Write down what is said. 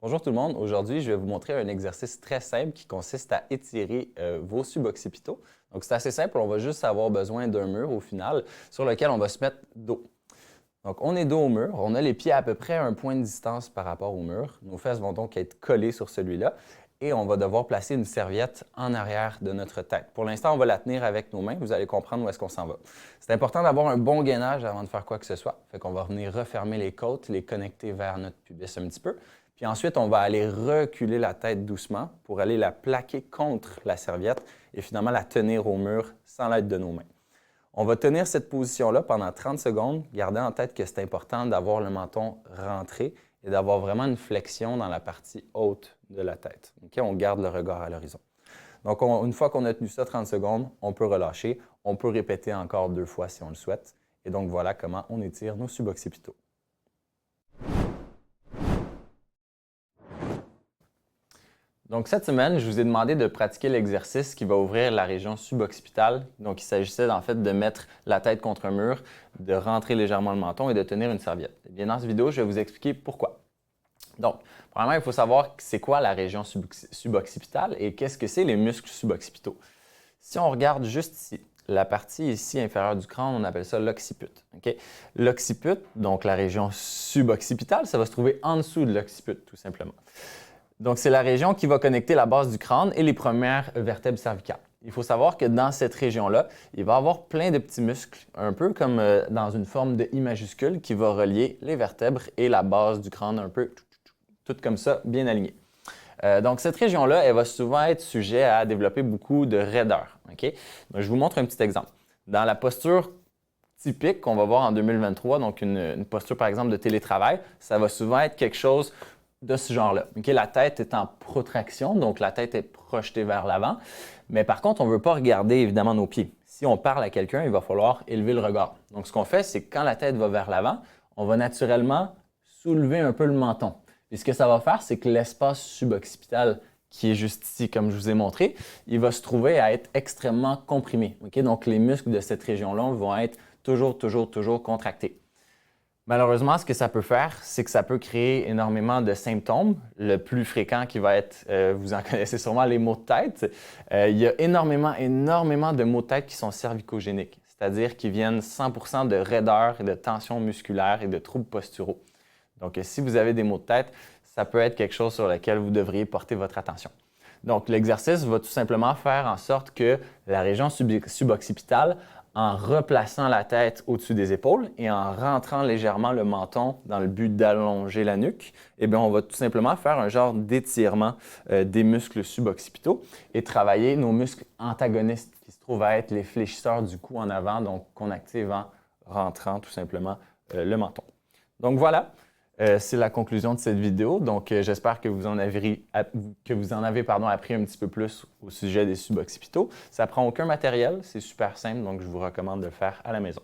Bonjour tout le monde. Aujourd'hui, je vais vous montrer un exercice très simple qui consiste à étirer vos suboccipitaux. Donc, c'est assez simple. On va juste avoir besoin d'un mur au final sur lequel on va se mettre dos. Donc, on est dos au mur. On a les pieds à peu près à un point de distance par rapport au mur. Nos fesses vont donc être collées sur celui-là et on va devoir placer une serviette en arrière de notre tête. Pour l'instant, on va la tenir avec nos mains. Vous allez comprendre où est-ce qu'on s'en va. C'est important d'avoir un bon gainage avant de faire quoi que ce soit. Fait qu'on va venir refermer les côtes, les connecter vers notre pubis un petit peu. Puis ensuite, on va aller reculer la tête doucement pour aller la plaquer contre la serviette et finalement la tenir au mur sans l'aide de nos mains. On va tenir cette position-là pendant 30 secondes. Gardez en tête que c'est important d'avoir le menton rentré et d'avoir vraiment une flexion dans la partie haute de la tête. Okay? On garde le regard à l'horizon. Donc, une fois qu'on a tenu ça 30 secondes, on peut relâcher. On peut répéter encore 2 fois si on le souhaite. Et donc, voilà comment on étire nos suboccipitaux. Donc, cette semaine, je vous ai demandé de pratiquer l'exercice qui va ouvrir la région suboccipitale. Donc, il s'agissait en fait de mettre la tête contre un mur, de rentrer légèrement le menton et de tenir une serviette. Et bien, dans cette vidéo, je vais vous expliquer pourquoi. Donc, premièrement, il faut savoir c'est quoi la région suboccipitale et qu'est-ce que c'est les muscles suboccipitaux. Si on regarde juste ici, la partie ici inférieure du crâne, on appelle ça l'occiput. Okay? L'occiput, donc la région suboccipitale, ça va se trouver en dessous de l'occiput, tout simplement. Donc, c'est la région qui va connecter la base du crâne et les premières vertèbres cervicales. Il faut savoir que dans cette région-là, il va y avoir plein de petits muscles, un peu comme dans une forme de I majuscule qui va relier les vertèbres et la base du crâne un peu, tout comme ça, bien aligné. Donc, cette région-là, elle va souvent être sujet à développer beaucoup de raideur. Okay? Donc, je vous montre un petit exemple. Dans la posture typique qu'on va voir en 2023, donc une posture par exemple de télétravail, ça va souvent être quelque chose de ce genre-là. Okay? La tête est en protraction, donc la tête est projetée vers l'avant. Mais par contre, on ne veut pas regarder évidemment nos pieds. Si on parle à quelqu'un, il va falloir élever le regard. Donc, ce qu'on fait, c'est que quand la tête va vers l'avant, on va naturellement soulever un peu le menton. Et ce que ça va faire, c'est que l'espace suboccipital qui est juste ici, comme je vous ai montré, il va se trouver à être extrêmement comprimé. Okay? Donc, les muscles de cette région-là vont être toujours contractés. Malheureusement, ce que ça peut faire, c'est que ça peut créer énormément de symptômes. Le plus fréquent qui va être, vous en connaissez sûrement, les maux de tête. Il y a énormément de maux de tête qui sont cervicogéniques, c'est-à-dire qui viennent 100% de raideur et de tension musculaire et de troubles posturaux. Donc, si vous avez des maux de tête, ça peut être quelque chose sur lequel vous devriez porter votre attention. Donc, l'exercice va tout simplement faire en sorte que la région suboccipitale, en replaçant la tête au-dessus des épaules et en rentrant légèrement le menton dans le but d'allonger la nuque, eh bien, on va tout simplement faire un genre d'étirement des muscles suboccipitaux et travailler nos muscles antagonistes qui se trouvent à être les fléchisseurs du cou en avant, donc qu'on active en rentrant tout simplement le menton. Donc voilà. C'est la conclusion de cette vidéo. Donc, j'espère que vous en avez appris un petit peu plus au sujet des suboccipitaux. Ça ne prend aucun matériel, c'est super simple, donc je vous recommande de le faire à la maison.